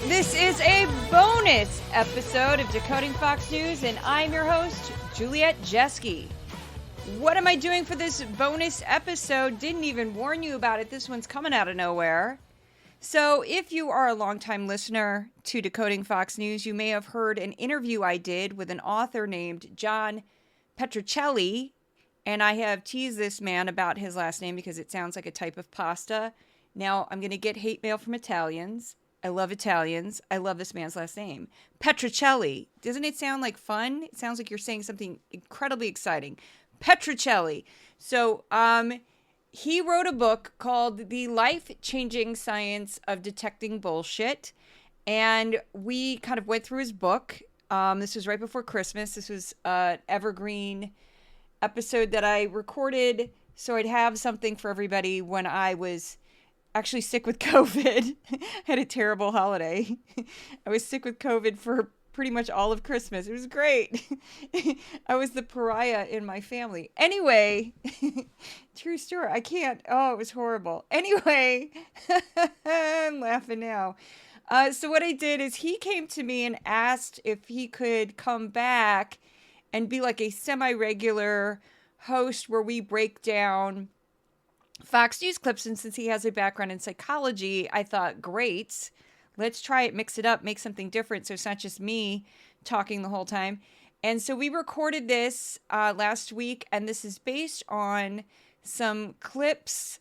This is a bonus episode of Decoding Fox News, and I'm your host, Juliet Jeske. What am I doing for this bonus episode? Didn't even warn you about it. This one's coming out of nowhere. So if you are a longtime listener to Decoding Fox News, you may have heard an interview I did with an author named John Petrocelli, and I have teased this man about his last name because it sounds like a type of pasta. Now, I'm going to get hate mail from Italians. I love Italians. I love this man's last name. Petrocelli. Doesn't it sound like fun? It sounds like you're saying something incredibly exciting. Petrocelli. So, he wrote a book called The Life-Changing Science of Detecting Bullshit. And we kind of went through his book. This was right before Christmas. This was an evergreen episode that I recorded so I'd have something for everybody when I was actually sick with COVID. Had a terrible holiday. I was sick with COVID for pretty much all of Christmas. It was great. I was the pariah in my family. Anyway, true story. I can't. Oh, it was horrible. Anyway, I'm laughing now. So what I did is he came to me and asked if he could come back and be like a semi-regular host where we break down Fox News clips. And since he has a background in psychology, I thought, great, let's try it, mix it up, make something different so it's not just me talking the whole time. And so we recorded this last week, and this is based on some clips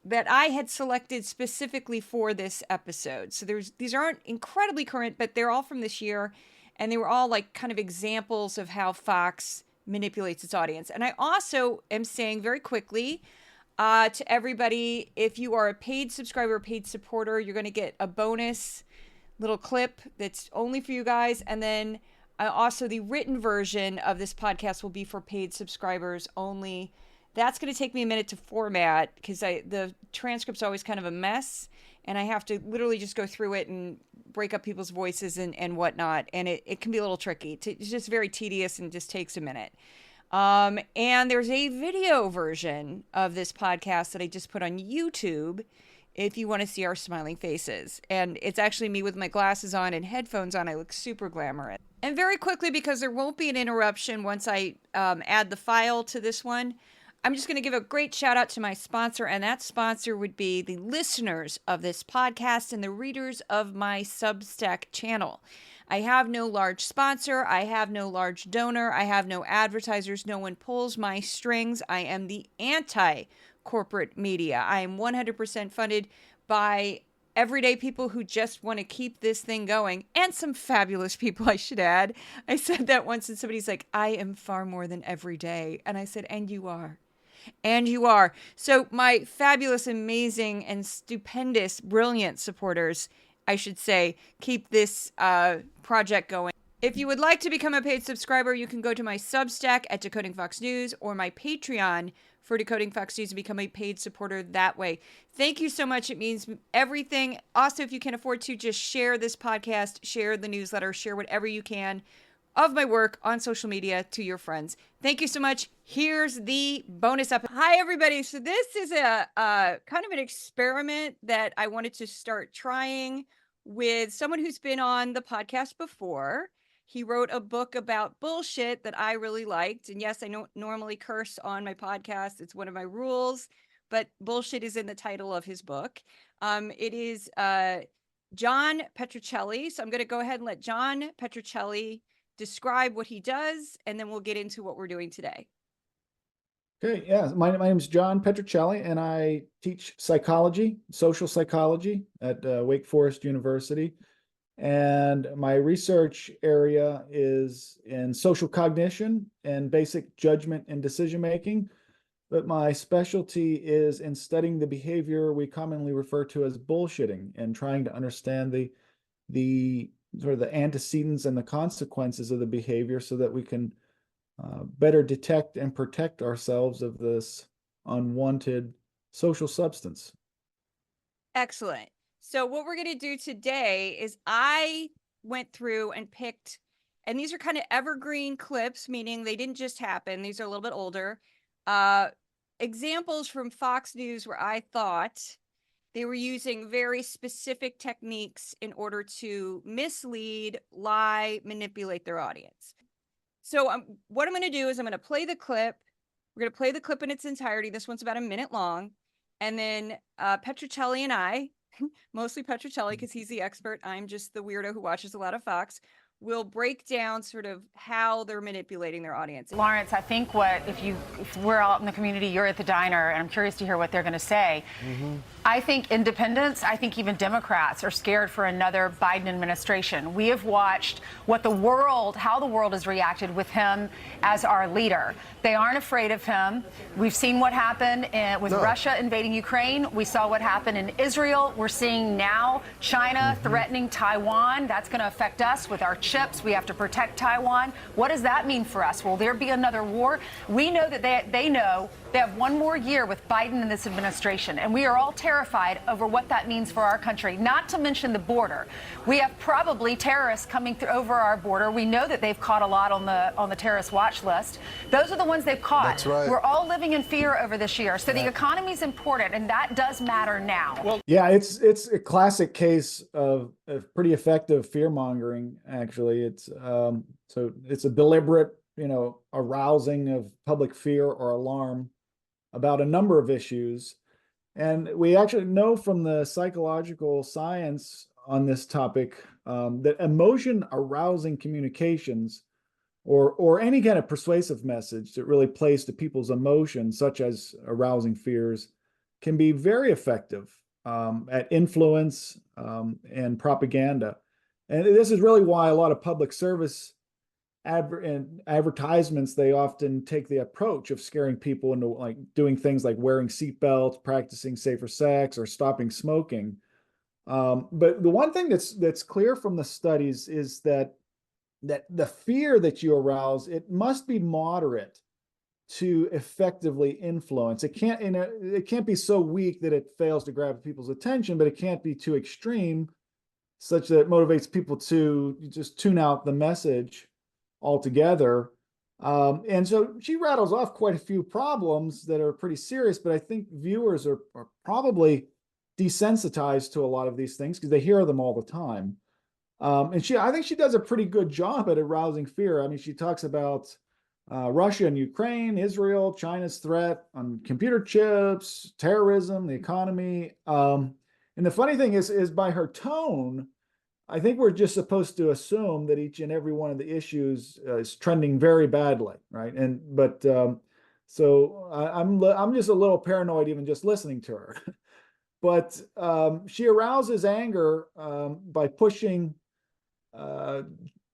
that I had selected specifically for this episode. So these aren't incredibly current, but they're all from this year, and they were all like kind of examples of how Fox manipulates its audience. And I also am saying very quickly to everybody, if you are a paid subscriber, paid supporter, you're going to get a bonus little clip that's only for you guys. And then also the written version of this podcast will be for paid subscribers only. That's going to take me a minute to format because the transcript's always kind of a mess, and I have to literally just go through it and break up people's voices and whatnot. And it can be a little tricky. It's just very tedious and just takes a minute. And there's a video version of this podcast that I just put on YouTube if you want to see our smiling faces. And it's actually me with my glasses on and headphones on. I look super glamorous. And very quickly, because there won't be an interruption once I add the file to this one, I'm just going to give a great shout out to my sponsor, and that sponsor would be the listeners of this podcast and the readers of my Substack channel. I have no large sponsor. I have no large donor. I have no advertisers. No one pulls my strings. I am the anti-corporate media. I am 100% funded by everyday people who just want to keep this thing going, and some fabulous people, I should add. I said that once, and somebody's like, I am far more than everyday. And I said, and you are. And you are. So my fabulous, amazing, and stupendous, brilliant supporters, I should say, keep this project going. If you would like to become a paid subscriber, you can go to my Substack at Decoding Fox News or my Patreon for Decoding Fox News and become a paid supporter that way. Thank you so much. It means everything. Also, if you can afford to, just share this podcast, share the newsletter, share whatever you can of my work on social media to your friends. Thank you so much. Here's the bonus episode. Hi, everybody. So this is a kind of an experiment that I wanted to start trying with someone who's been on the podcast before. He wrote a book about bullshit that I really liked. And yes, I don't normally curse on my podcast. It's one of my rules, but bullshit is in the title of his book. It is John Petrocelli. So I'm going to go ahead and let John Petrocelli describe what he does, and then we'll get into what we're doing today. Okay, yeah, my name is John Petrocelli, and I teach psychology, social psychology at Wake Forest University. And my research area is in social cognition and basic judgment and decision making. But my specialty is in studying the behavior we commonly refer to as bullshitting and trying to understand the sort of the antecedents and the consequences of the behavior so that we can better detect and protect ourselves of this unwanted social substance. Excellent. So what we're going to do today is I went through and picked, and these are kind of evergreen clips, meaning they didn't just happen. These are a little bit older. Examples from Fox News where I thought They were using very specific techniques in order to mislead, lie, manipulate their audience. So what I'm going to do is I'm going to play the clip. We're going to play the clip in its entirety. This one's about a minute long. And then Petrocelli and I, mostly Petrocelli because he's the expert, I'm just the weirdo who watches a lot of Fox, will break down sort of how they're manipulating their audience. Lawrence, I think if we're out in the community, you're at the diner, and I'm curious to hear what they're going to say. I think independents, I think even Democrats are scared for another Biden administration. We have watched how the world has reacted with him as our leader. They aren't afraid of him. We've seen what happened with Russia invading Ukraine. We saw what happened in Israel. We're seeing now China threatening Taiwan. That's going to affect us with our chips. We have to protect Taiwan. What does that mean for us? Will there be another war? We know that they know they have one more year with Biden in this administration, and we are all terrified over what that means for our country, not to mention the border. We have probably terrorists coming through over our border. We know that they've caught a lot on the terrorist watch list. Those are the ones they've caught. That's right. We're all living in fear over this year. So the economy is important, and that does matter now. Well, yeah, it's a classic case of pretty effective fear mongering. Actually, it's it's a deliberate, arousing of public fear or alarm about a number of issues. And we actually know from the psychological science on this topic that emotion arousing communications or any kind of persuasive message that really plays to people's emotions, such as arousing fears, can be very effective at influence and propaganda. And this is really why a lot of public service advertisements, they often take the approach of scaring people into like doing things like wearing seatbelts, practicing safer sex, or stopping smoking. But the one thing that's clear from the studies is that the fear that you arouse, it must be moderate to effectively influence. It can't be so weak that it fails to grab people's attention, but it can't be too extreme such that it motivates people to just tune out the message altogether. And so she rattles off quite a few problems that are pretty serious, but I think viewers are probably desensitized to a lot of these things because they hear them all the time. And I think she does a pretty good job at arousing fear. I mean, she talks about Russia and Ukraine, Israel, China's threat on computer chips, terrorism, the economy. And the funny thing is by her tone, I think we're just supposed to assume that each and every one of the issues is trending very badly, right? So I'm just a little paranoid even just listening to her. But she arouses anger by pushing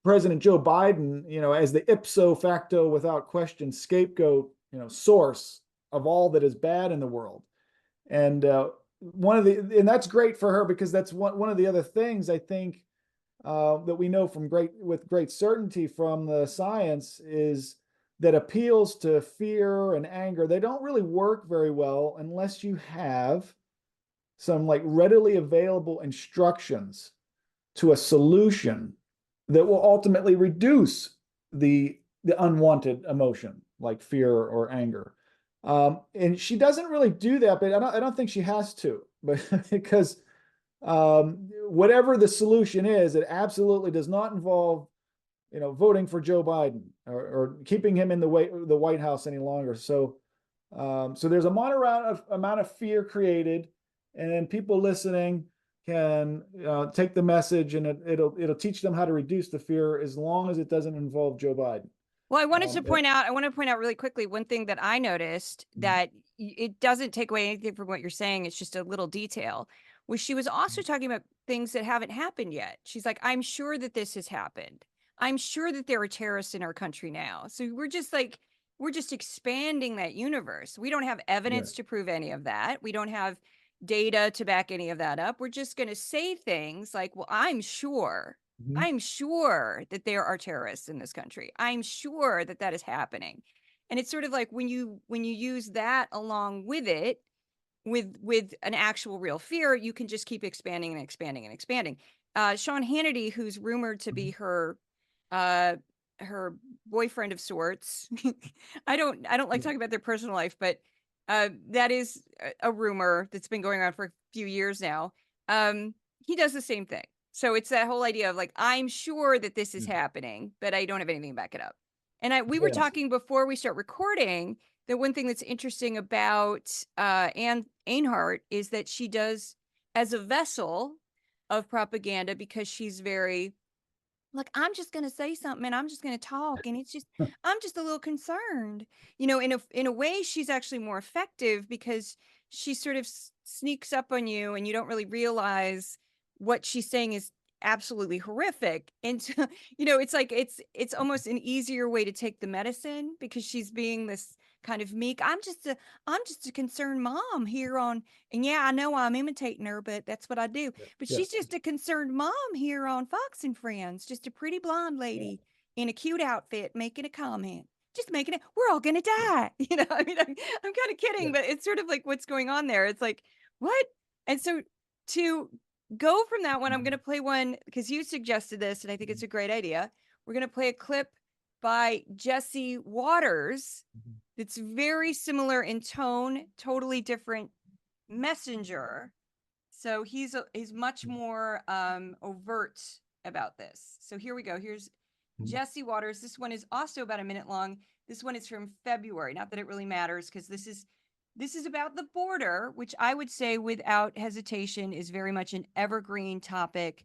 President Joe Biden, as the ipso facto, without question, scapegoat, source of all that is bad in the world. And and that's great for her because that's one of the other things I think that we know with great certainty from the science is that appeals to fear and anger, they don't really work very well unless you have some like readily available instructions to a solution that will ultimately reduce the unwanted emotion like fear or anger. And she doesn't really do that, but I don't think she has to, but because whatever the solution is, it absolutely does not involve, voting for Joe Biden or keeping him in the White House any longer. So there's a moderate amount of fear created, and then people listening can take the message, and it'll teach them how to reduce the fear as long as it doesn't involve Joe Biden. Well, I want to point out really quickly one thing that I noticed that it doesn't take away anything from what you're saying. It's just a little detail. Was she was also talking about things that haven't happened yet. She's like, I'm sure that this has happened. I'm sure that there are terrorists in our country now. So we're just expanding that universe. We don't have evidence to prove any of that. We don't have data to back any of that up. We're just going to say things like, well, I'm sure that there are terrorists in this country. I'm sure that that is happening. And it's sort of like when you use that along with it, with an actual real fear, you can just keep expanding and expanding and expanding. Sean Hannity, who's rumored to be her boyfriend of sorts. I don't like talking about their personal life, but That is a rumor that's been going on for a few years now. He does the same thing. So it's that whole idea of like, I'm sure that this is happening, but I don't have anything to back it up. And we were Yes. talking before we start recording that one thing that's interesting about Anne Einhart is that she does as a vessel of propaganda, because she's very like, I'm just going to say something and I'm just going to talk. And it's just, I'm just a little concerned, in a way, she's actually more effective because she sort of sneaks up on you and you don't really realize what she's saying is absolutely horrific. And so, it's like, it's almost an easier way to take the medicine, because she's being this kind of meek. I'm just a concerned mom here on, and yeah, I know I'm imitating her, but that's what I do. But Yeah. she's just a concerned mom here on Fox and Friends, just a pretty blonde lady in a cute outfit making a comment, just making it, we're all gonna die. I mean, I'm kind of kidding, but it's sort of like what's going on there. It's like, what? And so to go from that one, I'm gonna play one because you suggested this, and I think it's a great idea. We're gonna play a clip by Jesse Waters. It's very similar in tone, totally different messenger. So he's much more overt about this. So here we go. Here's Jesse Waters. This one is also about a minute long. This one is from February. Not that it really matters, because this is about the border, which I would say without hesitation is very much an evergreen topic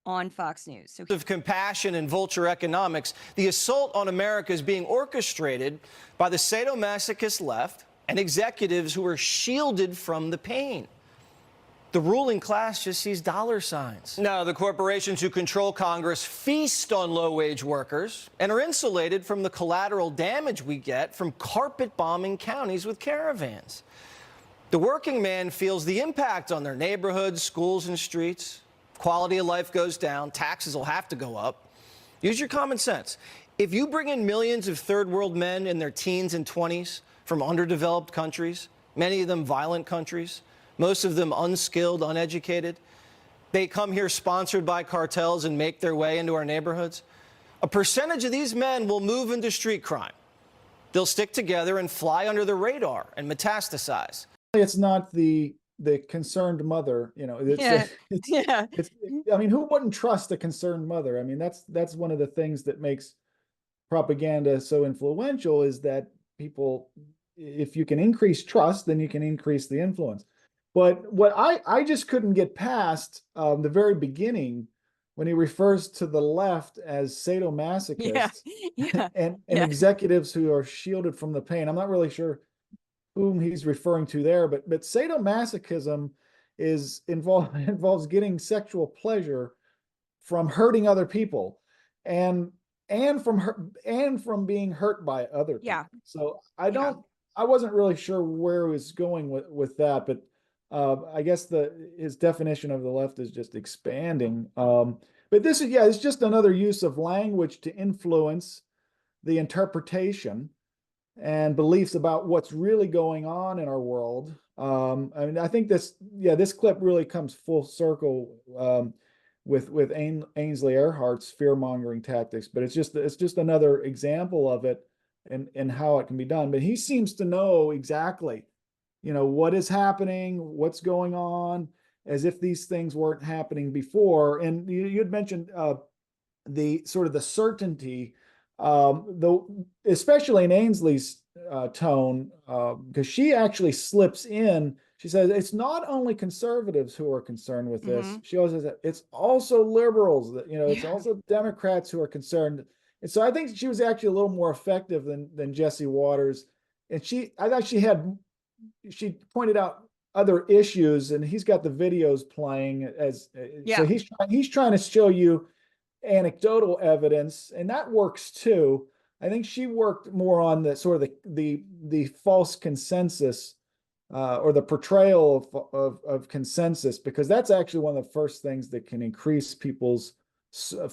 on Fox News. So of compassion and vulture economics, the assault on America is being orchestrated by the sadomasochist left and executives who are shielded from the pain. The ruling class just sees dollar signs. Now, the corporations who control Congress feast on low-wage workers and are insulated from the collateral damage we get from carpet bombing counties with caravans. The working man feels the impact on their neighborhoods, schools, and streets. Quality of life goes down. Taxes will have to go up. Use your common sense. If you bring in millions of third world men in their teens and 20s from underdeveloped countries, many of them violent countries, most of them unskilled, uneducated, they come here sponsored by cartels and make their way into our neighborhoods, a percentage of these men will move into street crime. They'll stick together and fly under the radar and metastasize. It's not the concerned mother, I mean, who wouldn't trust a concerned mother? I mean, that's one of the things that makes propaganda so influential, is that people, if you can increase trust, then you can increase the influence. But what I just couldn't get past the very beginning, when he refers to the left as sadomasochists and executives who are shielded from the pain. I'm not really sure whom he's referring to there, but sadomasochism involves getting sexual pleasure from hurting other people, and from being hurt by other people. Yeah. So I wasn't really sure where he was going with that, but I guess his definition of the left is just expanding. But this is it's just another use of language to influence the interpretation and beliefs about what's really going on in our world. I mean, I think this clip really comes full circle with Ainsley Earhart's fear-mongering tactics, but it's just another example of it and how it can be done. But he seems to know exactly, what is happening, what's going on, as if these things weren't happening before. And you had mentioned the sort of the certainty, especially in Ainsley's tone, because she actually slips in. She says it's not only conservatives who are concerned with this. She also says that it's also liberals, that it's also Democrats who are concerned. And so I think she was actually a little more effective than Jesse Waters. And I thought she pointed out other issues, and he's got the videos playing so he's trying to show you anecdotal evidence, and that works too. I think she worked more on the sort of the false consensus, or the portrayal of consensus, because that's actually one of the first things that can increase people's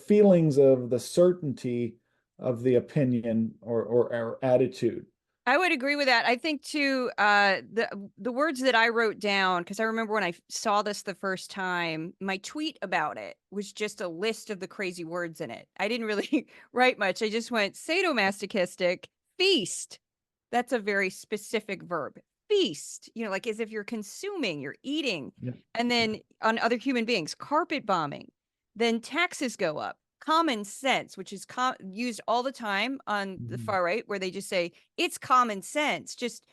feelings of the certainty of the opinion or attitude. I would agree with that. I think too, the words that I wrote down, because I remember when I saw this the first time, my tweet about it was just a list of the crazy words in it. I didn't really write much. I just went sadomasochistic, feast. That's a very specific verb. feast, like as if you're consuming, you're eating. Yeah. And then on other human beings, carpet bombing. Then taxes go up. Common sense, which is used all the time on the far right, where they just say it's common sense, just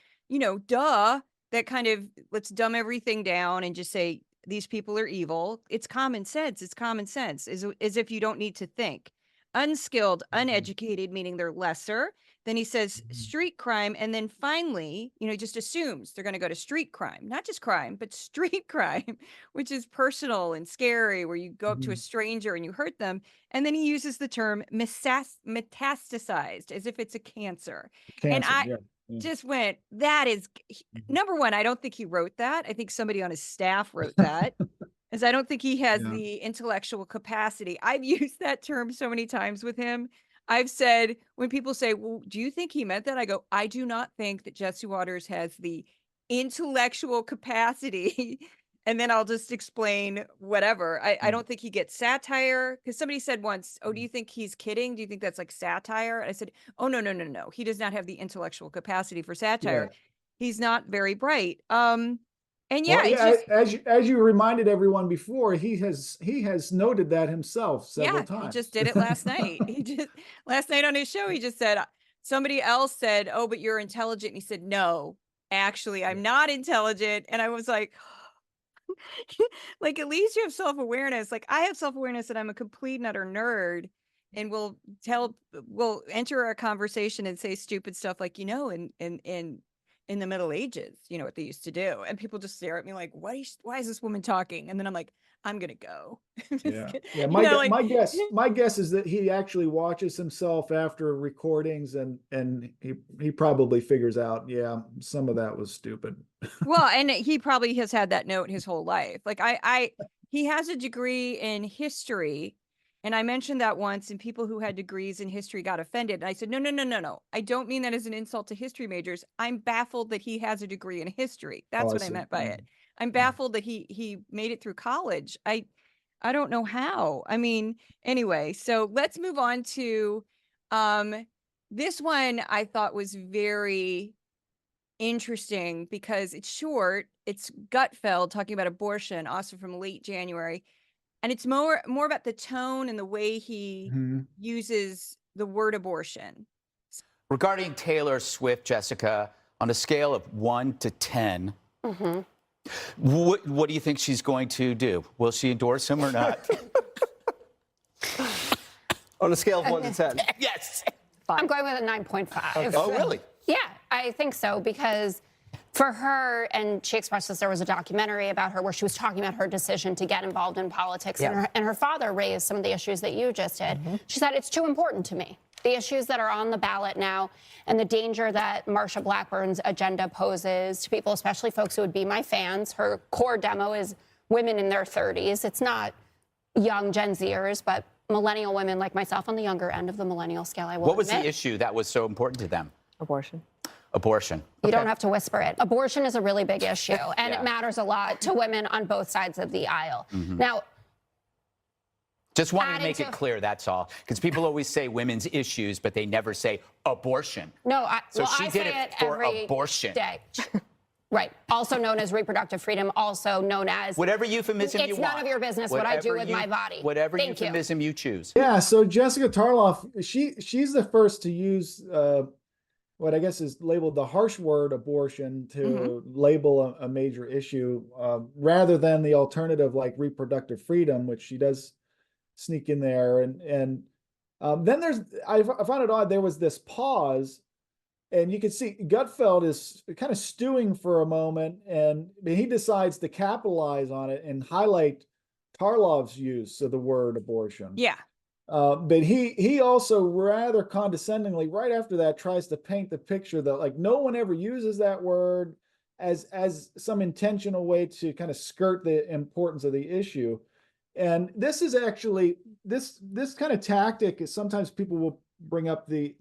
duh. That kind of, let's dumb everything down and just say these people are evil. It's common sense. It's common sense, as if you don't need to think. Unskilled, uneducated, meaning they're lesser. Then he says street crime, and then finally, he just assumes they're going to go to street crime, not just crime, but street crime, which is personal and scary, where you go up to a stranger and you hurt them. And then he uses the term metastasized, as if it's a cancer. And I just went, that is, number one, I don't think he wrote that. I think somebody on his staff wrote that. As I don't think he has the intellectual capacity. I've used that term so many times with him. I've said, when people say, well, do you think he meant that? I go, I do not think that Jesse Waters has the intellectual capacity. And then I'll just explain whatever. I don't think he gets satire. Because somebody said once, oh, do you think he's kidding? Do you think that's like satire? And I said, oh, no. He does not have the intellectual capacity for satire. Yeah. He's not very bright. And as you reminded everyone before, he has noted that himself several times. He just did it last night. Last night on his show, he just said, somebody else said, oh, but you're intelligent. And he said, no, actually, I'm not intelligent. And I was like, like, at least you have self-awareness. Like, I have self-awareness that I'm a complete and utter nerd, and we'll enter a conversation and say stupid stuff like, in the Middle Ages, what they used to do. And people just stare at me like, why is this woman talking? And then I'm like, I'm going to go. My guess is that he actually watches himself after recordings and he probably figures out, some of that was stupid. Well, and he probably has had that note his whole life. Like he has a degree in history. And I mentioned that once, and people who had degrees in history got offended. And I said, no. I don't mean that as an insult to history majors. I'm baffled that he has a degree in history. That's what I meant by it. I'm baffled that he made it through college. I don't know how. I mean, anyway, so let's move on to this one. I thought was very interesting because it's short. It's Gutfeld talking about abortion, also from late January. And it's more about the tone and the way he uses the word abortion. Regarding Taylor Swift, Jessica, on a scale of 1 to 10, what do you think she's going to do? Will she endorse him or not? On a scale of 1 to 10? Yes. I'm going with a 9.5. Okay. Oh, really? Yeah, I think so, because for her, and she expressed this, there was a documentary about her where she was talking about her decision to get involved in politics, and her father raised some of the issues that you just did. She said, it's too important to me. The issues that are on the ballot now and the danger that Marsha Blackburn's agenda poses to people, especially folks who would be my fans. Her core demo is women in their 30s. It's not young Gen Zers, but millennial women like myself on the younger end of the millennial scale, I will What was admit. the issue that was so important to them? Abortion. Abortion. You don't have to whisper it. Abortion is a really big issue, and it matters a lot to women on both sides of the aisle. Now, just wanted to make it clear, that's all. Because people always say women's issues, but they never say abortion. No, I she did it for every abortion. Day. Right. Also known as reproductive freedom, also known as... Whatever euphemism you want. It's none of your business what I do with my body. Whatever euphemism you choose. Yeah, so Jessica Tarloff, she's the first to use what I guess is labeled the harsh word abortion to label a major issue, rather than the alternative like reproductive freedom, which she does sneak in there. And then I found it odd, there was this pause, and you can see Gutfeld is kind of stewing for a moment, and he decides to capitalize on it and highlight Tarloff's use of the word abortion. Yeah. But he also rather condescendingly right after that tries to paint the picture that like no one ever uses that word as some intentional way to kind of skirt the importance of the issue. And this is actually this kind of tactic is sometimes people will bring up the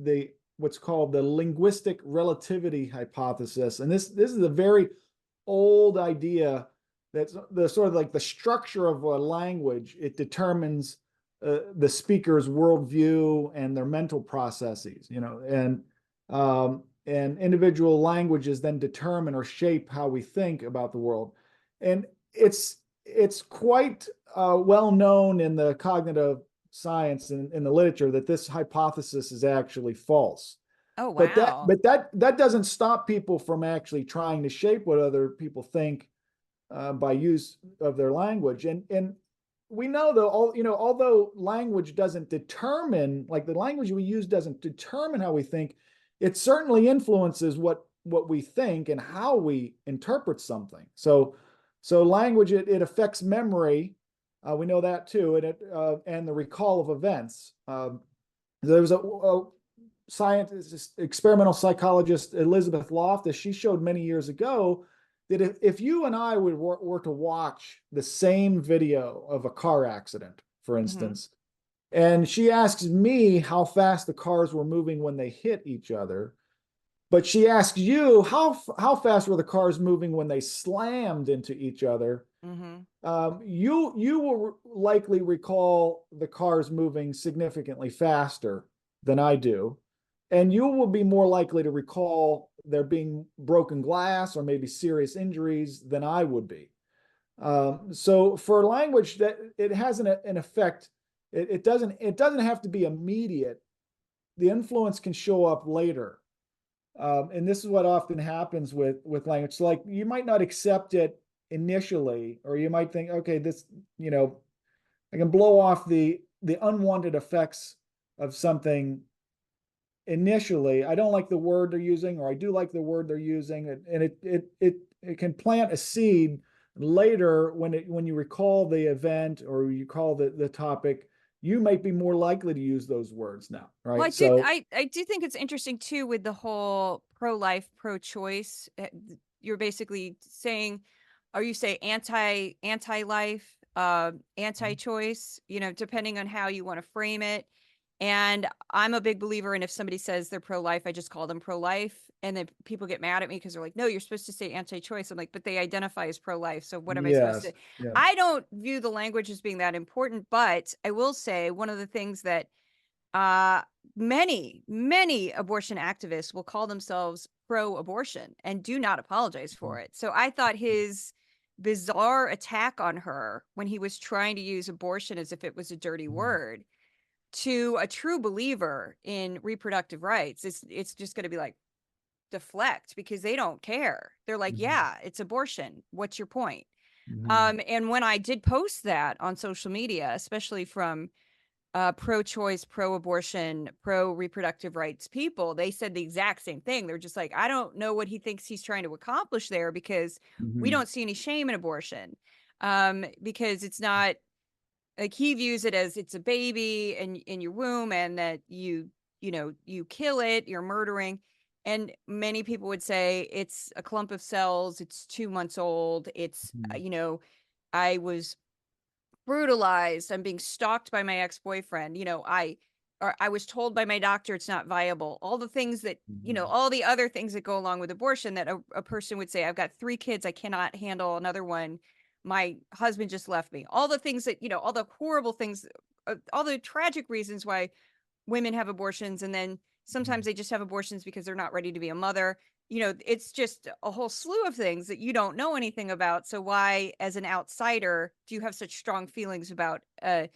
what's called the linguistic relativity hypothesis. And this is a very old idea that's the sort of like the structure of a language. It determines the speaker's worldview and their mental processes, and and individual languages then determine or shape how we think about the world. And it's quite well known in the cognitive science and in the literature that this hypothesis is actually false. Oh, But wow. that doesn't stop people from actually trying to shape what other people think by use of their language. And we know though, although language doesn't determine, like the language we use doesn't determine how we think, it certainly influences what we think and how we interpret something. So language, it affects memory. We know that too, and the recall of events. There was a scientist, experimental psychologist, Elizabeth Loftus. She showed many years ago that if you and I were to watch the same video of a car accident, for instance, and she asks me how fast the cars were moving when they hit each other, but she asks you how fast were the cars moving when they slammed into each other, you will likely recall the cars moving significantly faster than I do. And you will be more likely to recall there being broken glass or maybe serious injuries than I would be. So for language, that it has an effect. It doesn't have to be immediate. The influence can show up later. And this is what often happens with language. So like you might not accept it initially, or you might think, okay, this, I can blow off the unwanted effects of something initially. I don't like the word they're using, or I do like the word they're using, and it can plant a seed later when you recall the event or you recall the topic. You might be more likely to use those words now, right? Well, I do think it's interesting too with the whole pro-life, pro-choice. You're basically saying, or you say anti-life, anti-choice, depending on how you want to frame it. And I'm a big believer in, if somebody says they're pro-life, I just call them pro-life. And then people get mad at me because they're like, no, you're supposed to say anti-choice. I'm like, but they identify as pro-life. So what am I supposed to? Yes. I don't view the language as being that important, but I will say one of the things that many abortion activists will call themselves pro-abortion and do not apologize for it. So I thought his bizarre attack on her when he was trying to use abortion as if it was a dirty word, to a true believer in reproductive rights, it's just going to be like deflect, because they don't care. They're like, yeah, it's abortion. What's your point? And when I did post that on social media, especially from pro-choice, pro-abortion, pro-reproductive rights people, they said the exact same thing. They're just like, I don't know what he thinks he's trying to accomplish there, because we don't see any shame in abortion, because it's not like, he views it as it's a baby in your womb, and that you kill it, you're murdering. And many people would say it's a clump of cells, it's 2 months old, it's I was brutalized, I'm being stalked by my ex-boyfriend, I was told by my doctor it's not viable. All the things that, all the other things that go along with abortion, that a person would say, I've got 3 kids, I cannot handle another one. My husband just left me. All the things that, all the horrible things, all the tragic reasons why women have abortions. And then sometimes they just have abortions because they're not ready to be a mother. It's just a whole slew of things that you don't know anything about. So why, as an outsider, do you have such strong feelings about a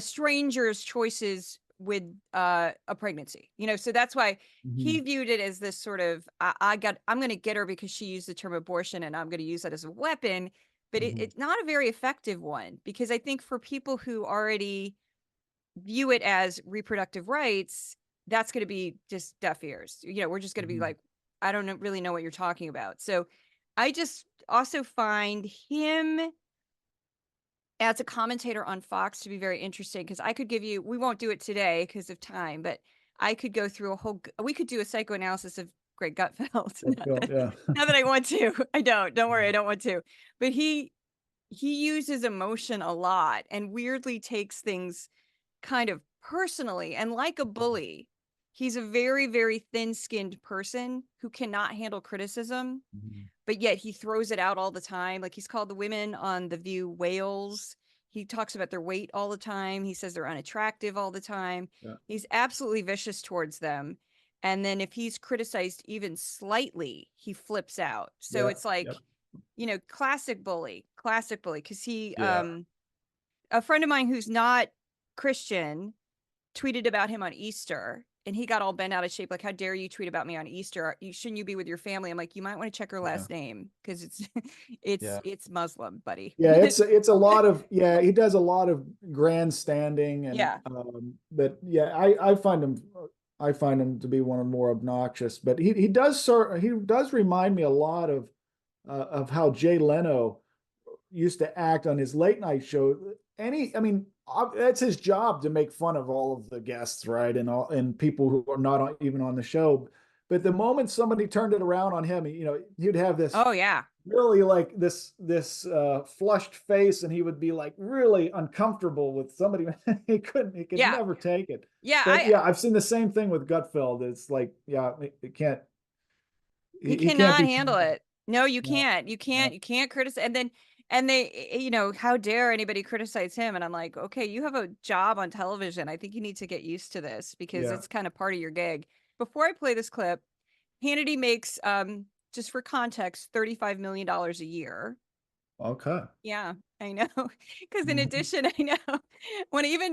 stranger's choices with a pregnancy? So that's why he viewed it as this sort of, I'm going to get her because she used the term abortion, and I'm going to use that as a weapon. But it's not a very effective one, because I think for people who already view it as reproductive rights, that's going to be just deaf ears. We're just going to be like, I don't really know what you're talking about. So I just also find him as a commentator on Fox to be very interesting, because I could give you, we won't do it today because of time, but I could go through we could do a psychoanalysis of Greg Gutfeld. Not that I want to. Don't worry, I don't want to. But he uses emotion a lot, and weirdly takes things kind of personally, and like a bully. He's a very, very thin-skinned person who cannot handle criticism, but yet he throws it out all the time. Like, he's called the women on The View whales. He talks about their weight all the time. He says they're unattractive all the time. He's absolutely vicious towards them. And then if he's criticized even slightly, he flips out. So Yeah, it's like, yep. classic bully, because he, Yeah. a friend of mine who's not Christian tweeted about him on Easter, and he got all bent out of shape. Like, how dare you tweet about me on Easter? Shouldn't you be with your family? I'm like, you might want to check her last name, because Yeah. it's Muslim, buddy. Yeah, it's a lot of, yeah, he does a lot of grandstanding, and Yeah. but yeah, I find him to be one of the more obnoxious, but he does remind me a lot of how Jay Leno used to act on his late night show. That's his job, to make fun of all of the guests, right? And people who are not even on the show. But the moment somebody turned it around on him, he'd have this, Oh yeah, really like this flushed face, and he would be like really uncomfortable with somebody. he could Yeah. never take it. yeah. But I've seen the same thing with Gutfeld. It's like, it can't. You He can't cannot be handle it. No, you No, can't. You can't criticize. And they, how dare anybody criticize him? And I'm like, okay, you have a job on television. I think you need to get used to this, because Yeah. it's kind of part of your gig. Before I play this clip, Hannity makes, just for context, $35 million a year. Okay. Yeah, I know. Because in Mhm. addition, I know when even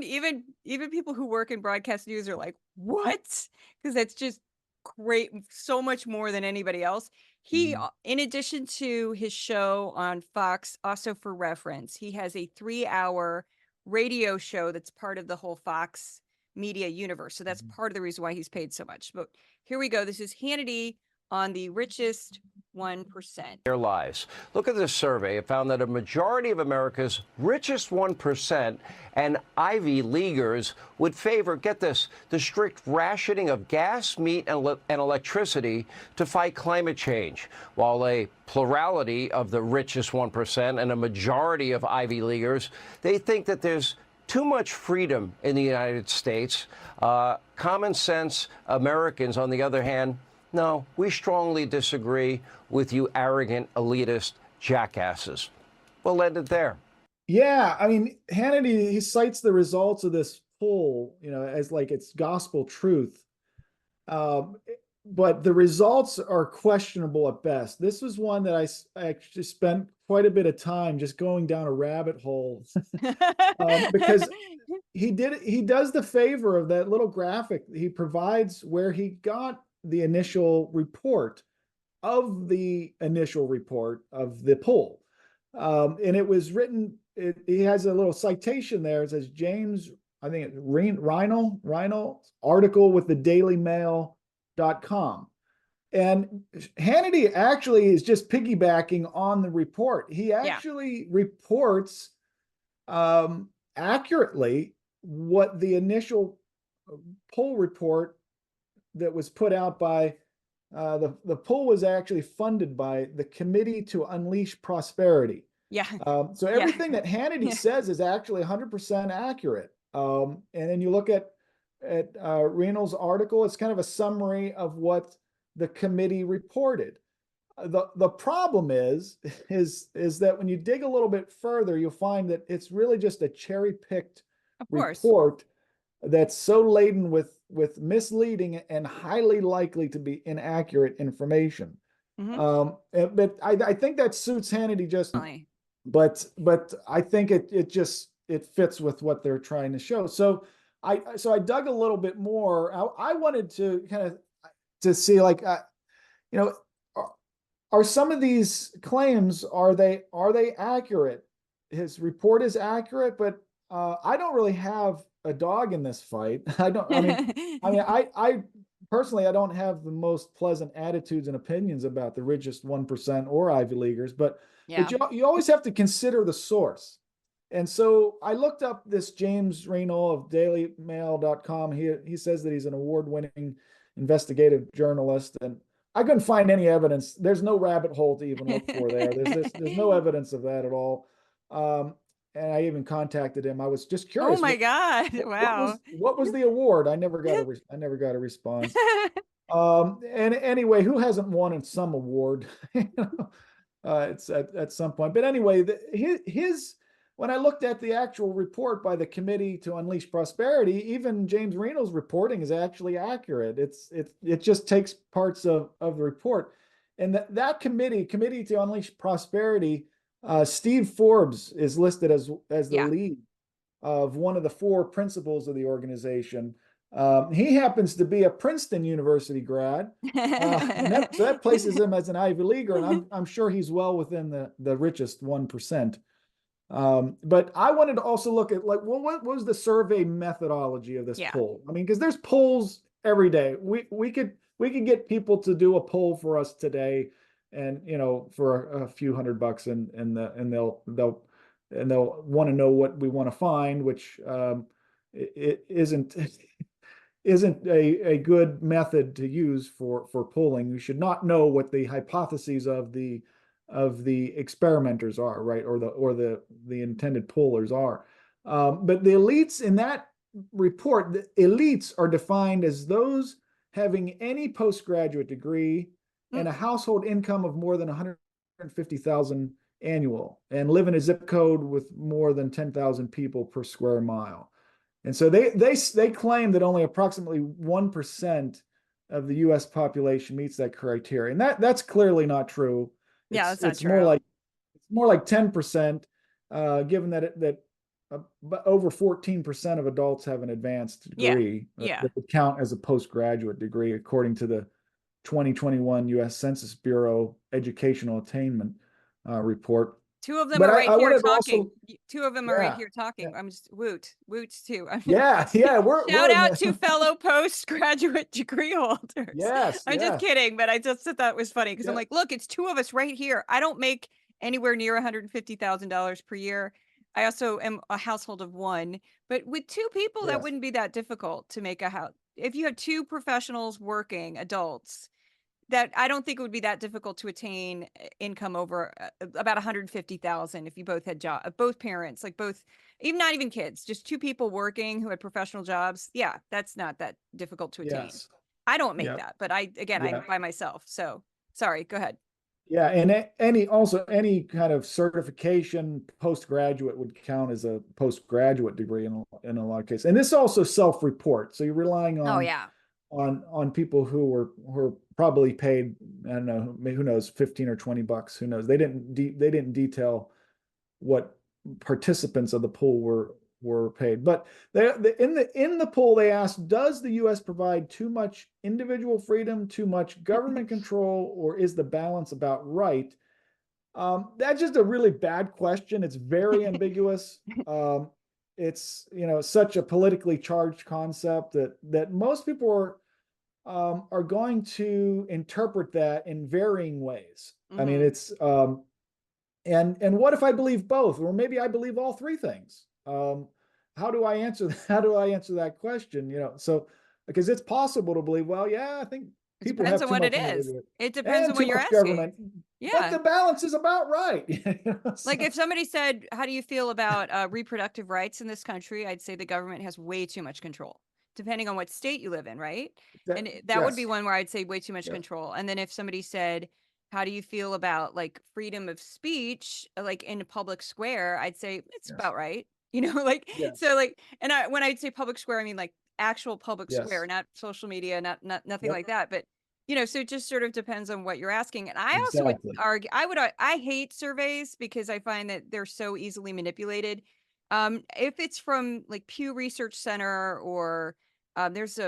people who work in broadcast news are like, what? Because that's just great, so much more than anybody else. He, Mhm. in addition to his show on Fox, also for reference, he has a 3-hour radio show that's part of the whole Fox media universe. So that's part of the reason why he's paid so much. But here we go. This is Hannity on the richest 1%. Their lives. Look at this survey. It found that a majority of America's richest 1% and Ivy Leaguers would favor, get this, the strict rationing of gas, meat, and electricity to fight climate change, while a plurality of the richest 1% and a majority of Ivy Leaguers, they think that there's too much freedom in the United States. Common sense Americans, on the other hand, no, we strongly disagree with you arrogant, elitist jackasses. We'll end it there. Yeah, Hannity, he cites the results of this poll, as like it's gospel truth. But the results are questionable at best. This was one that I actually spent quite a bit of time just going down a rabbit hole, because he does the favor of that little graphic he provides where he got the initial report of the poll. And it was written, he has a little citation there. It says James, I think it's Reinl article with the dailymail.com. And Hannity actually is just piggybacking on the report. He actually reports accurately what the initial poll report that was put out by the poll was actually funded by the Committee to Unleash Prosperity. Yeah. So everything that Hannity says is actually 100% accurate. And then you look at Reinl's article, it's kind of a summary of what the committee reported. The problem is that when you dig a little bit further, you'll find that it's really just a cherry-picked report that's so laden with misleading and highly likely to be inaccurate information. But I think that suits Hannity just, but I think it fits with what they're trying to show. So I dug a little bit more. I wanted to kind of to see, like, are some of these claims, are they accurate? His report is accurate, but I don't really have a dog in this fight. I personally, I don't have the most pleasant attitudes and opinions about the richest 1% or Ivy Leaguers, but you always have to consider the source. And so I looked up this James Reinl of dailymail.com. He says that he's an award-winning investigative journalist, and I couldn't find any evidence. There's no rabbit hole to even look for there. There's no evidence of that at all. And I even contacted him. I was just curious. Oh my God! Wow. What was the award? I never got a response. And anyway, who hasn't won in some award? It's at some point. But anyway, his when I looked at the actual report by the Committee to Unleash Prosperity, even James Reno's reporting is actually accurate. It just takes parts of the report. And that committee to Unleash Prosperity, Steve Forbes is listed as the lead of one of the 4 principals of the organization. He happens to be a Princeton University grad, and so that places him as an Ivy Leaguer, and I'm sure he's well within the richest 1%. But I wanted to also look at, like, well, what was the survey methodology of this poll? I mean, because there's polls every day. We could get people to do a poll for us today, and for a few $100, and they'll want to know what we want to find, which it isn't a good method to use for polling. You should not know what the hypotheses of the experimenters are, right, or the intended pollers are. But the elites in that report, the elites are defined as those having any postgraduate degree and a household income of more than $150,000 annual, and live in a zip code with more than 10,000 people per square mile. And so they claim that only approximately 1% of the U.S. population meets that criteria, and that's clearly not true. That's not true. It's more like 10%, given that over 14% of adults have an advanced degree that would count as a postgraduate degree, according to the 2021 U.S. Census Bureau Educational Attainment report. 2 of them are right here talking. 2 of them are right here talking. Yeah. I'm just woots too. Yeah. Shout out to fellow postgraduate degree holders. Yes. I'm just kidding, but I just thought that was funny because I'm like, look, it's 2 of us right here. I don't make anywhere near $150,000 per year. I also am a household of 1, but with 2 people, that wouldn't be that difficult to make a house. If you had 2 professionals working, adults, that I don't think it would be that difficult to attain income over about 150,000 if you both had both parents, like even not even kids, just 2 people working who had professional jobs. Yeah, that's not that difficult to attain. I don't make that, but I'm by myself. So sorry, go ahead. Yeah, and any kind of certification postgraduate would count as a postgraduate degree in a lot of cases. And this also self-report, so you're relying on on people who were probably paid, I don't know, who knows, $15 or $20, who knows. They didn't detail what participants of the poll were paid. But in the poll they asked, does the U.S. provide too much individual freedom, too much government control, or is the balance about right? That's just a really bad question. It's very ambiguous. It's such a politically charged concept that most people are going to interpret that in varying ways. I mean, it's and what if I believe both, or maybe I believe all 3 things? How do I answer that question? So because it's possible to believe, well, yeah, I think people depends have on too what much it is. money. It depends on what you're asking. Government. Yeah, but the balance is about right. Like if somebody said, how do you feel about reproductive rights in this country? I'd say the government has way too much control, depending on what state you live in, right? And that would be one where I'd say way too much control. And then if somebody said, how do you feel about like freedom of speech, like in a public square, I'd say it's about right. So like, and when I'd say public square, I mean like actual public square, not social media, not nothing like that. But so it just sort of depends on what you're asking. And I also would argue, I hate surveys because I find that they're so easily manipulated. If it's from like Pew Research Center or there's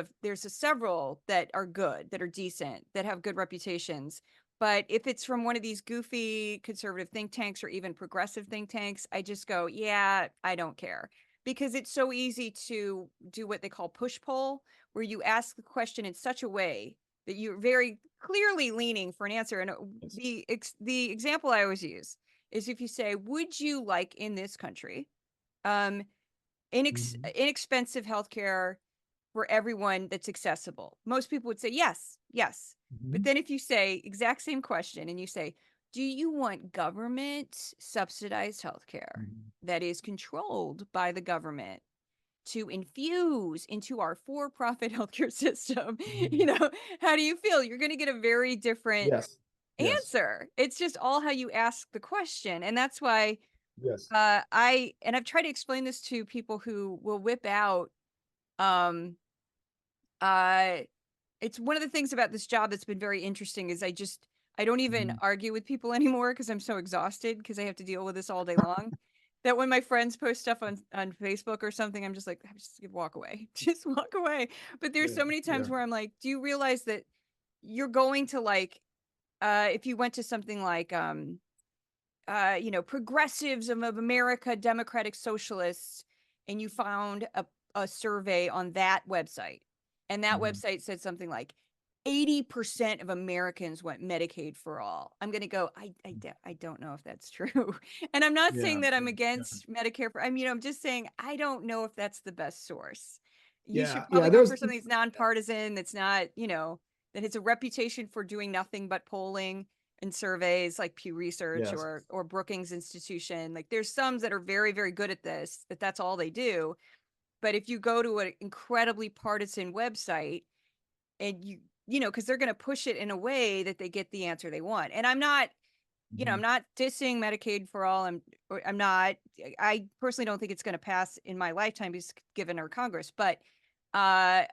several that are good, that are decent, that have good reputations. But if it's from one of these goofy conservative think tanks or even progressive think tanks, I just go, yeah, I don't care. Because it's so easy to do what they call push poll, where you ask the question in such a way that you're very clearly leaning for an answer. And the example I always use is if you say, would you like in this country inexpensive healthcare for everyone that's accessible? Most people would say yes. But then if you say exact same question and you say, do you want government subsidized healthcare that is controlled by the government to infuse into our for-profit healthcare system? How do you feel? You're going to get a very different answer. It's just all how you ask the question. And that's why Yes. I've tried to explain this to people who will whip out, um, uh, it's one of the things about this job that's been very interesting is I don't even Mhm. argue with people anymore because I'm so exhausted because I have to deal with this all day long. That when my friends post stuff on Facebook or something, I'm just like, I just walk away, just walk away. But there's Yeah. so many times Yeah. where I'm like, do you realize that you're going to like, if you went to something like, progressives of America, Democratic Socialists, and you found a survey on that website, and that Mhm. website said something like 80% of Americans want Medicaid for all. I'm going to go, I don't know if that's true. And I'm not Yeah. saying that I'm Yeah. Yeah. against Medicare for, I'm just saying I don't know if that's the best source. You Yeah. should Yeah. probably go for something that's nonpartisan, that's not, that has a reputation for doing nothing but polling and surveys like Pew Research Yes. or Brookings Institution. Like there's some that are very, very good at this, that's all they do. But if you go to an incredibly partisan website and because they're going to push it in a way that they get the answer they want. And I'm not, I'm Mhm. not dissing Medicaid for all. I'm not, I personally don't think it's going to pass in my lifetime given our Congress, but I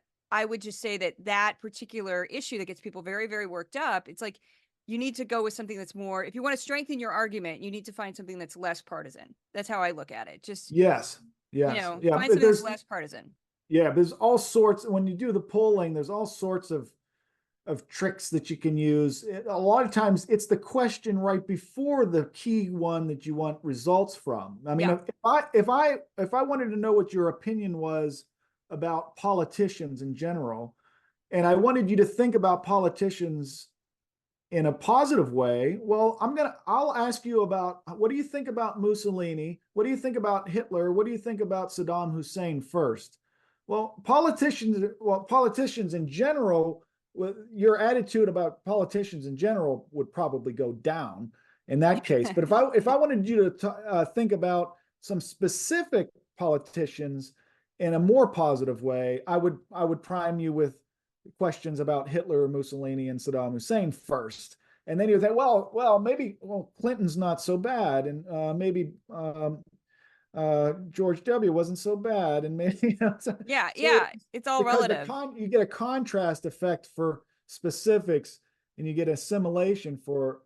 would just say that particular issue that gets people very, very worked up, it's like, you need to go with something that's more, if you want to strengthen your argument, you need to find something that's less partisan. That's how I look at it. Just, Yes. Yes. Yeah. find But something that's there's less partisan. Yeah, there's all sorts when you do the polling, there's all sorts of tricks that you can use. A lot of times it's the question right before the key one that you want results from. I mean, Yeah. if I wanted to know what your opinion was about politicians in general, and I wanted you to think about politicians in a positive way, well, I'll ask you about what do you think about Mussolini? What do you think about Hitler? What do you think about Saddam Hussein first? Well, politicians in general, your attitude about politicians in general would probably go down in that case. But if I wanted you to think about some specific politicians in a more positive way, I would prime you with questions about Hitler, Mussolini, and Saddam Hussein first. And then you would say, maybe Clinton's not so bad, and maybe George W. wasn't so bad, and maybe Yeah. so Yeah. It's all because relative. you get a contrast effect for specifics, and you get assimilation for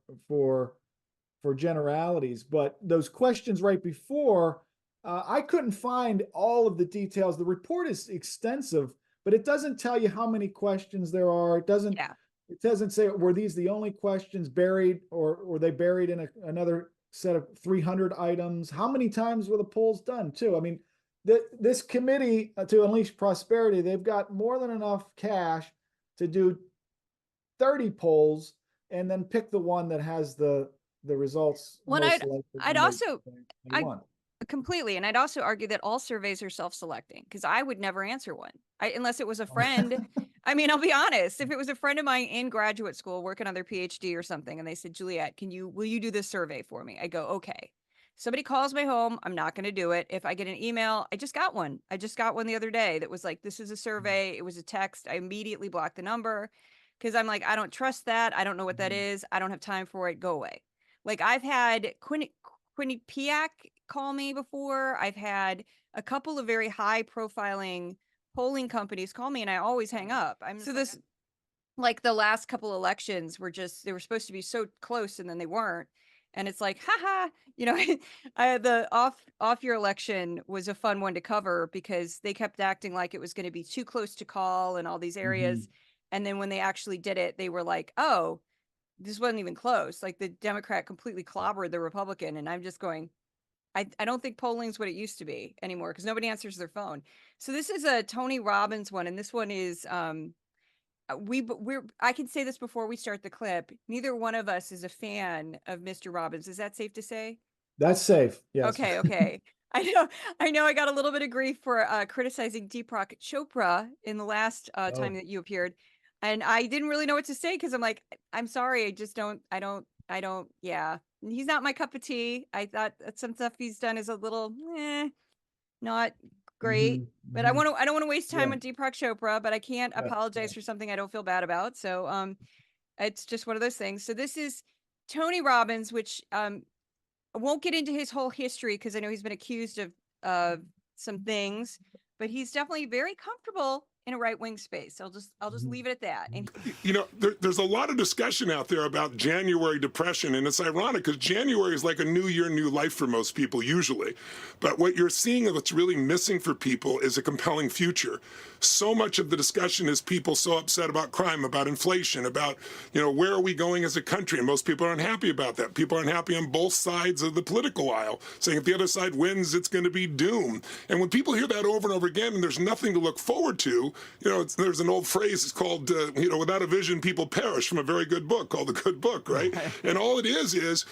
generalities. But those questions right before, I couldn't find all of the details. The report is extensive, but it doesn't tell you how many questions there are. It doesn't. Yeah. It doesn't say were these the only questions buried, or were they buried in another set of 300 items? How many times were the polls done? Too. I mean, this committee to unleash prosperity, they've got more than enough cash to do 30 polls and then pick the one that has the results Well, most likely I'd when also, they I want. completely, and I'd also argue that all surveys are self-selecting because I would never answer one, unless it was a friend. I mean, I'll be honest. If it was a friend of mine in graduate school working on their PhD or something, and they said, Juliet, will you do this survey for me? I go, okay. Somebody calls my home, I'm not going to do it. If I get an email, I just got one the other day that was like, this is a survey. It was a text. I immediately blocked the number because I'm like, I don't trust that. I don't know what that is. I don't have time for it. Go away. Like I've had Quinnipiac call me before. I've had a couple of very high profiling polling companies call me, and I always hang up. Like the last couple elections they were supposed to be so close and then they weren't. And it's like, haha, I had the off year election was a fun one to cover because they kept acting like it was going to be too close to call in all these areas. Mhm. And then when they actually did it, they were like, oh, this wasn't even close. Like the Democrat completely clobbered the Republican. And I'm just going, I don't think polling's what it used to be anymore because nobody answers their phone. So this is a Tony Robbins one. And this one is, I can say this before we start the clip. Neither one of us is a fan of Mr. Robbins. Is that safe to say? That's safe. Yes. Okay. I know I got a little bit of grief for criticizing Deepak Chopra in the last time that you appeared. And I didn't really know what to say because I'm like, I'm sorry, I don't, yeah. He's not my cup of tea. I thought that some stuff he's done is a little, not great. Mhm. But Mhm. I don't want to waste time Yeah. with Deepak Chopra, but I can't Yeah. apologize for something I don't feel bad about. So it's just one of those things. So this is Tony Robbins, which I won't get into his whole history because I know he's been accused of some things, but he's definitely very comfortable in a right-wing space. I'll just leave it at that. And You know, there's a lot of discussion out there about January depression, and it's ironic because January is like a new year, new life for most people usually. But what you're seeing that's really missing for people is a compelling future. So much of the discussion is people so upset about crime, about inflation, about, you know, where are we going as a country? And most people aren't happy about that. People aren't happy on both sides of the political aisle, saying if the other side wins, it's going to be doom. And when people hear that over and over again, and there's nothing to look forward to, you know, there's an old phrase, it's called, you know, without a vision, people perish, from a very good book called The Good Book, right? And all it is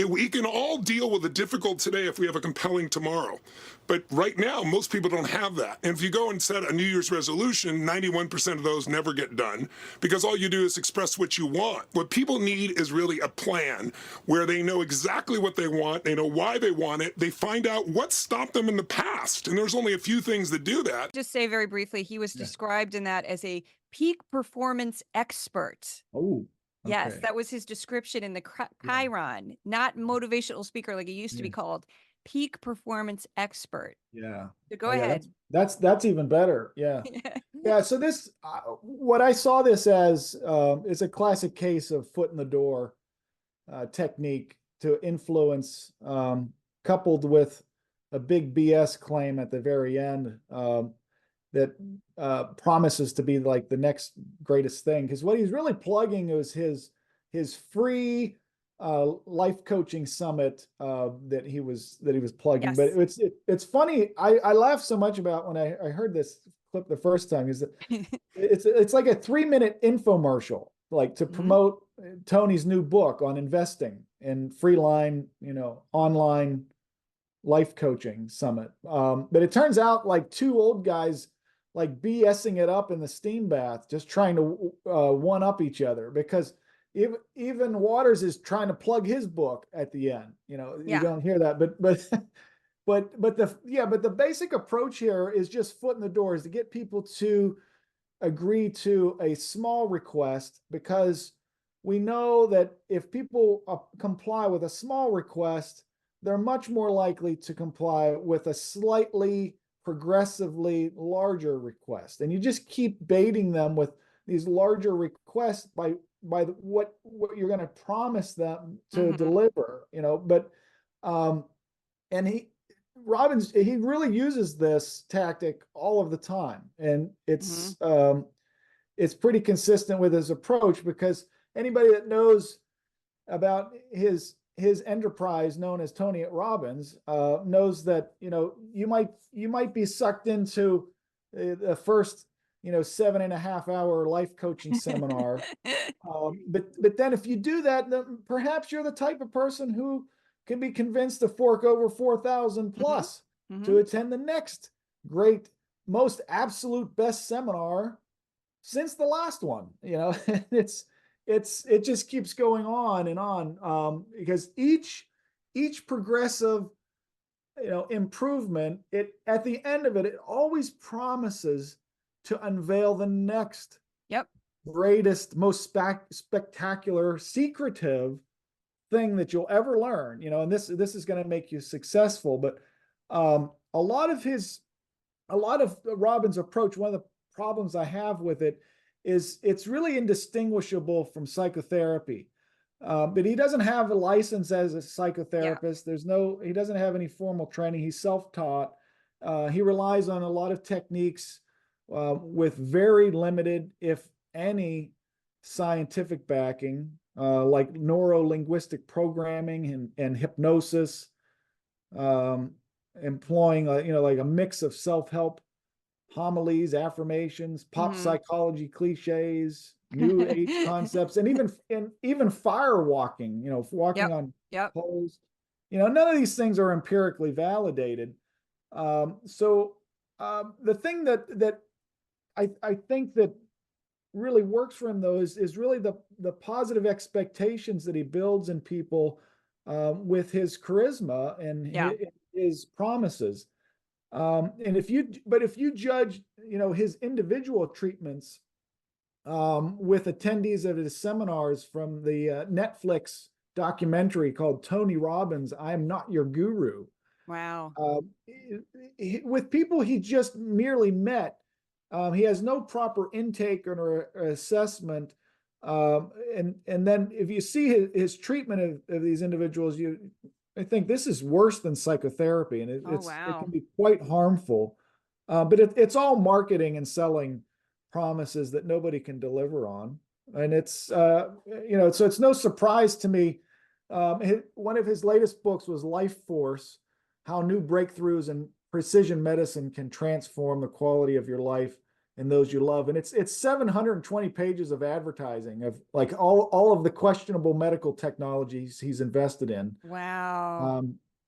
we can all deal with the difficult today if we have a compelling tomorrow. But right now, most people don't have that. And if you go and set a New Year's resolution, 91% of those never get done because all you do is express what you want. What people need is really a plan where they know exactly what they want, they know why they want it, they find out what stopped them in the past. And there's only a few things that do that. just say very briefly, he was described in that as a peak performance expert. Oh, Yes, okay. that was his description in the Chiron, not motivational speaker like it used to be Yeah. called, peak performance expert. Yeah. So go Oh, yeah, ahead. that's even better. Yeah. Yeah. So this, what I saw this as, is a classic case of foot in the door technique to influence, coupled with a big BS claim at the very end that promises to be like the next greatest thing. Because what he's really plugging is his free life coaching summit that he was plugging. Yes. But it's funny. I laughed so much about when I heard this clip the first time, is that it's like a 3-minute infomercial, like to promote Tony's new book on investing and freeline, you know, online life coaching summit. But it turns out like two old guys like BSing it up in the steam bath, just trying to one up each other, because even Waters is trying to plug his book at the end. You know, you don't hear that, but the basic approach here is just foot in the door, is to get people to agree to a small request, because we know that if people comply with a small request, they're much more likely to comply with a slightly progressively larger request. And you just keep baiting them with these larger requests by what you're going to promise them to deliver, you know. But and Robbins really uses this tactic all of the time, and it's pretty consistent with his approach, because anybody that knows about his enterprise known as Tony at Robbins knows that, you know, you might be sucked into the first, you know, 7.5-hour life coaching seminar. But then if you do that, then perhaps you're the type of person who can be convinced to fork over 4,000 plus to attend the next great, most absolute best seminar since the last one. You know, it just keeps going on and on, because each progressive, you know, improvement, it at the end of it, it always promises to unveil the next greatest, most spectacular, secretive thing that you'll ever learn. You know, and this is going to make you successful. But a lot of Robbins' approach, one of the problems I have with it is it's really indistinguishable from psychotherapy. But he doesn't have a license as a psychotherapist. He doesn't have any formal training. He's self-taught. He relies on a lot of techniques with very limited, if any, scientific backing, like neuro-linguistic programming and hypnosis, employing like a mix of self-help homilies, affirmations, pop psychology cliches, new age concepts, and even fire walking, you know, walking on poles. You know, none of these things are empirically validated. So the thing that I think that really works for him, though, is really the positive expectations that he builds in people with his charisma and his promises. And if you judge, you know, his individual treatments with attendees of his seminars from the Netflix documentary called Tony Robbins, I Am Not Your Guru. Wow. With people he just merely met, he has no proper intake or assessment. And then if you see his treatment of these individuals, I think this is worse than psychotherapy, and it can be quite harmful. But it's all marketing and selling promises that nobody can deliver on. And it's, so it's no surprise to me. One of his latest books was Life Force, How New Breakthroughs in Precision Medicine Can Transform the Quality of Your Life and Those You Love. And it's 720 pages of advertising of like all of the questionable medical technologies he's invested in. Wow.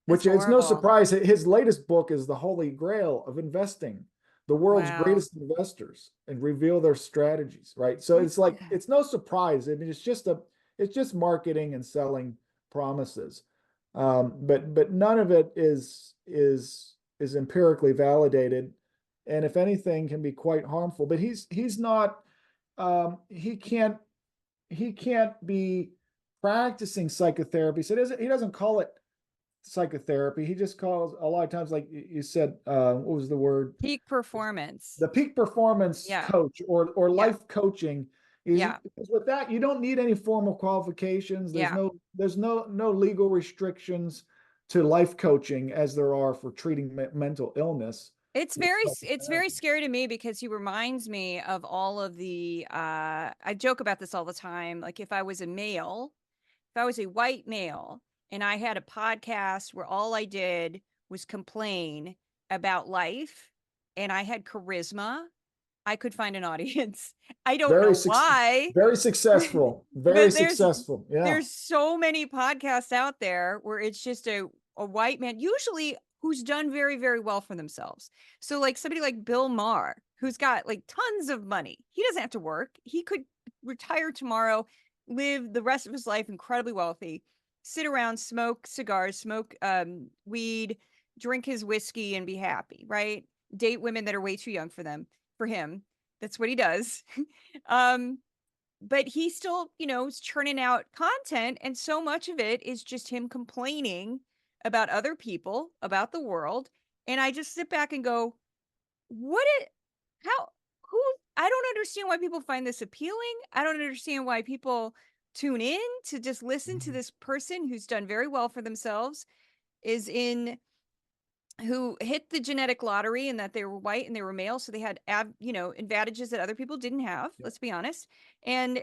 Which is no surprise. His latest book is The Holy Grail of Investing, the world's greatest investors, and reveal their strategies, right? So it's like, it's no surprise. I mean, it's just marketing and selling promises. But none of it is empirically validated, and if anything can be quite harmful. But he's not, he can't be practicing psychotherapy. So he doesn't call it psychotherapy. He just calls, a lot of times, like you said, what was the word? Peak performance. The peak performance coach or life coaching. Because with that, you don't need any formal qualifications. There's no legal restrictions to life coaching as there are for treating mental illness. It's very scary to me, because he reminds me of all of the, I joke about this all the time. Like, if I was a white male and I had a podcast where all I did was complain about life and I had charisma, I could find an audience. I don't know why. Very successful. Very successful. Yeah. There's so many podcasts out there where it's just a white man, usually who's done very, very well for themselves. So like somebody like Bill Maher, who's got like tons of money. He doesn't have to work. He could retire tomorrow, live the rest of his life incredibly wealthy, sit around, smoke cigars, smoke weed, drink his whiskey, and be happy, right? Date women that are way too young for him. That's what he does. But he still, is churning out content, and so much of it is just him complaining about other people, about the world. And I just sit back and go, I don't understand why people find this appealing. I don't understand why people tune in to just listen to this person who's done very well for themselves, who hit the genetic lottery, and that they were white and they were male. So they had, advantages that other people didn't have, let's be honest. And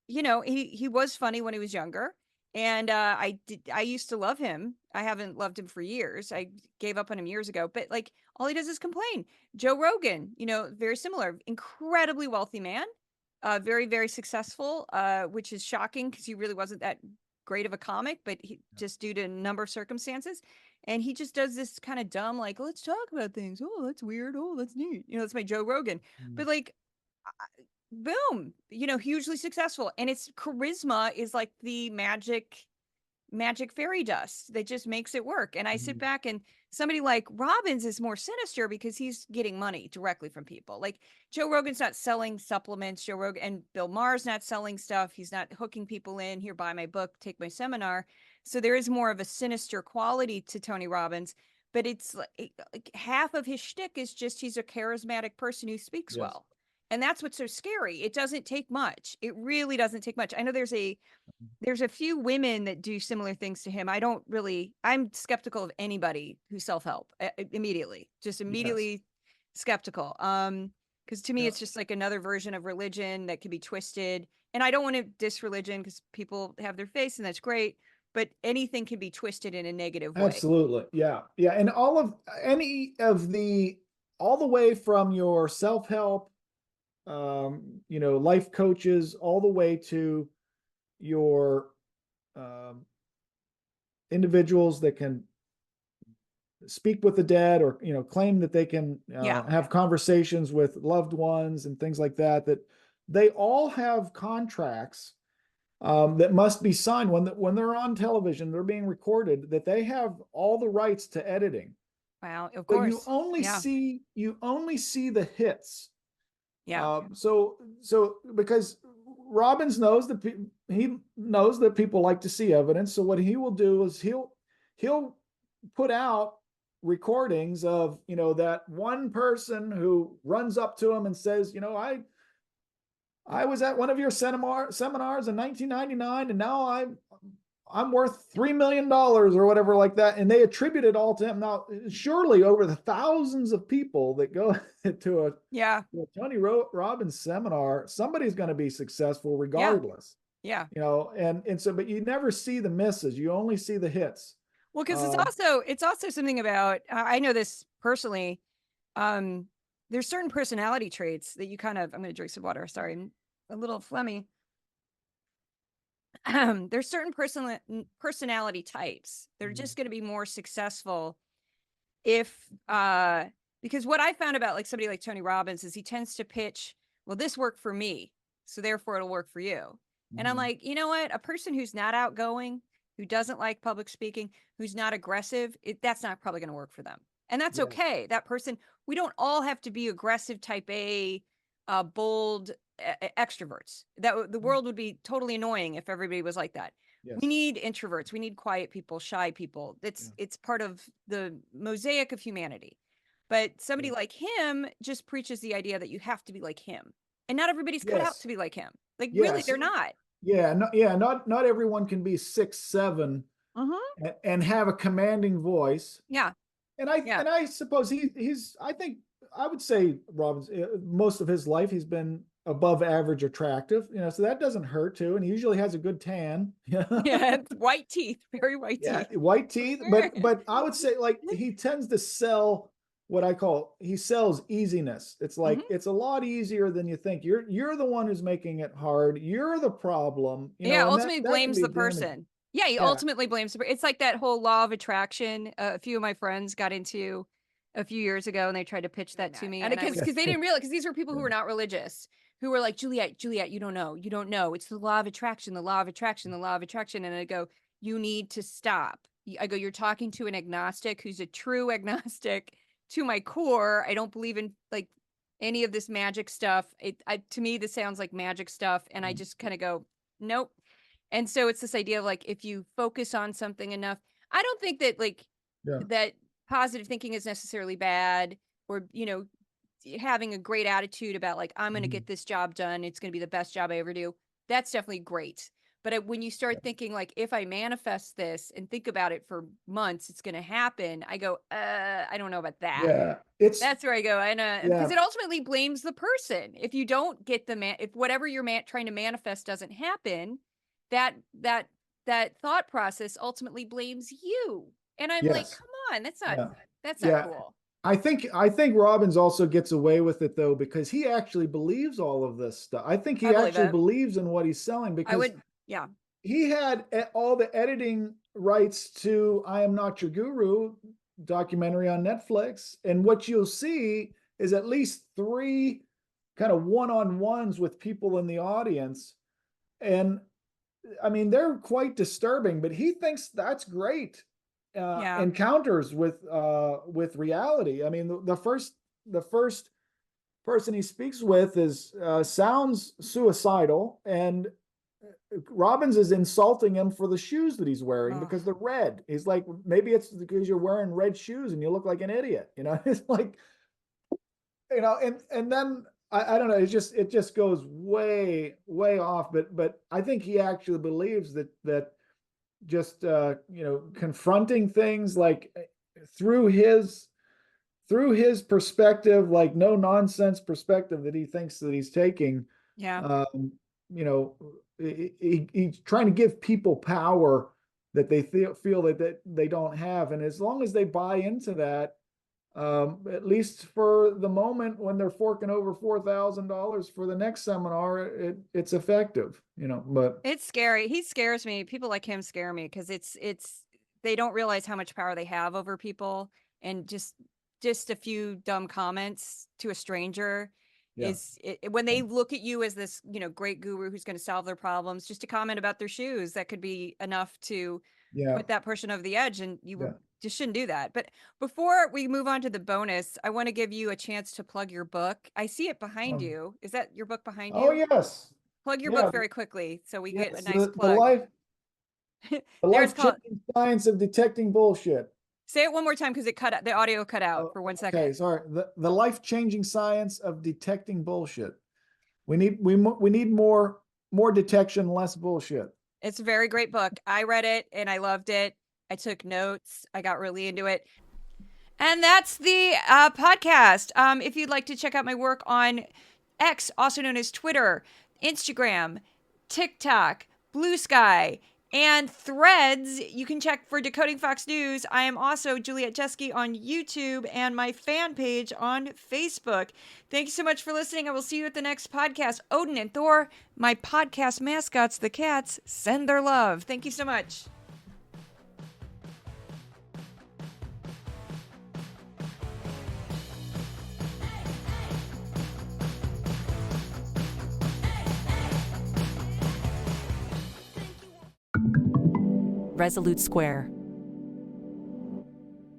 he was funny when he was younger. And I used to love him. I haven't loved him for years. I gave up on him years ago, but like, all he does is complain. Joe Rogan, very similar, incredibly wealthy man, very, very successful, which is shocking because he really wasn't that great of a comic, but he just due to a number of circumstances. And he just does this kind of dumb, like, let's talk about things. Oh, that's weird. Oh, that's neat. That's my Joe Rogan. But like, boom, hugely successful. And its charisma is like the magic fairy dust that just makes it work. And I sit back, and somebody like Robbins is more sinister because he's getting money directly from people. Like, Joe Rogan's not selling supplements. Joe Rogan and Bill Maher's not selling stuff. He's not hooking people in, here, buy my book, take my seminar. So there is more of a sinister quality to Tony Robbins, but it's like half of his shtick is just, he's a charismatic person who speaks well. And that's what's so scary. It doesn't take much. It really doesn't take much. I know there's a few women that do similar things to him. I'm skeptical of anybody who self-help immediately, skeptical. Because to me, it's just like another version of religion that can be twisted. And I don't want to diss religion, because people have their faith, and that's great. But anything can be twisted in a negative way. Absolutely. Yeah. Yeah. And all the way from your self-help, life coaches, all the way to your individuals that can speak with the dead, or claim that they can have conversations with loved ones and things like that, that they all have contracts that must be signed when they're on television, they're being recorded, that they have all the rights to editing. Wow, of But course. you only see the hits. Yeah. So because Robbins knows that he knows that people like to see evidence. So what he will do is he'll put out recordings of, that one person who runs up to him and says, I was at one of your seminars in 1999, and now I'm worth $3 million or whatever like that. And they attribute it all to him. Now, surely over the thousands of people that go to a Tony Robbins seminar, somebody's going to be successful regardless. Yeah. And so, but you never see the misses. You only see the hits. Well, because it's also something about, I know this personally. There's certain personality traits that you I'm going to drink some water. Sorry, I'm a little phlegmy. There's certain personality types that are just going to be more successful if, because what I found about like somebody like Tony Robbins is he tends to pitch, well, this worked for me, so therefore it'll work for you. And I'm like, you know what? A person who's not outgoing, who doesn't like public speaking, who's not aggressive, that's not probably going to work for them. And that's okay. That person, we don't all have to be aggressive type A, bold extroverts. That the world would be totally annoying if everybody was like that. Yes. We need introverts. We need quiet people, shy people. It's part of the mosaic of humanity. But somebody like him just preaches the idea that you have to be like him. And not everybody's cut out to be like him. Like really, they're not. Not everyone can be 6'7" and have a commanding voice. Yeah. And I suppose I would say Robbins, most of his life, he's been above average attractive, so that doesn't hurt too. And he usually has a good tan. Yeah, white teeth, very white teeth. Yeah, white teeth. But I would say like he tends to sell he sells easiness. It's like, it's a lot easier than you think. You're the one who's making it hard. You're the problem. Ultimately blames the person. Yeah, he ultimately blames the person. It's like that whole law of attraction. A few of my friends got into a few years ago, and they tried to pitch that to me. And because they didn't realize, because these were people who were not religious, who were like, Juliet, you don't know. It's the law of attraction, the law of attraction, the law of attraction. And I go, you need to stop. I go, you're talking to an agnostic who's a true agnostic to my core. I don't believe in like any of this magic stuff. To me, this sounds like magic stuff. And I just kind of go, nope. And so it's this idea of like, if you focus on something enough, I don't think that that positive thinking is necessarily bad, or, having a great attitude about like, I'm going to get this job done. It's going to be the best job I ever do. That's definitely great. But when you start thinking like, if I manifest this and think about it for months, it's going to happen. I go, I don't know about that. Yeah, that's where I go. Because it ultimately blames the person. If you don't get if whatever you're trying to manifest doesn't happen, that thought process ultimately blames you. And I'm like, come on, that's not cool. I think Robbins also gets away with it though, because he actually believes all of this stuff. I think he actually believes in what he's selling, because he had all the editing rights to I Am Not Your Guru documentary on Netflix. And what you'll see is at least 3 kind of one-on-ones with people in the audience. And I mean, they're quite disturbing, but he thinks that's great. Encounters with reality. I mean, the first person he speaks with sounds suicidal, and Robbins is insulting him for the shoes that he's wearing because they're red. He's like, maybe it's because you're wearing red shoes and you look like an idiot. It's like, and then I don't know. It just goes way off. But I think he actually believes that just confronting things like through his perspective, like no nonsense perspective that he thinks that he's taking. He's trying to give people power that they feel that they don't have, and as long as they buy into that, at least for the moment when they're forking over $4,000 for the next seminar, it's effective, but it's scary. He scares me. People like him scare me because they don't realize how much power they have over people, and just a few dumb comments to a stranger when they look at you as this, great guru who's going to solve their problems, just a comment about their shoes that could be enough to put that person over the edge, and you just shouldn't do that. But before we move on to the bonus, I want to give you a chance to plug your book. I see it behind you. Is that your book behind you? Oh, yes. Plug your Yeah. book very quickly so we get a Yes, nice the plug. the There's called. life-changing science of detecting bullshit. Say it one more time because it cut out. The audio cut out Oh, for 1 second. Okay, sorry. The life-changing science of detecting bullshit. We need more detection, less bullshit. It's a very great book. I read it and I loved it. I took notes. I got really into it. And that's the podcast. If you'd like to check out my work on X, also known as Twitter, Instagram, TikTok, Blue Sky, and Threads, you can check for Decoding Fox News. I am also Juliet Jeske on YouTube and my fan page on Facebook. Thank you so much for listening. I will see you at the next podcast. Odin and Thor, my podcast mascots, the cats, send their love. Thank you so much. Resolute Square.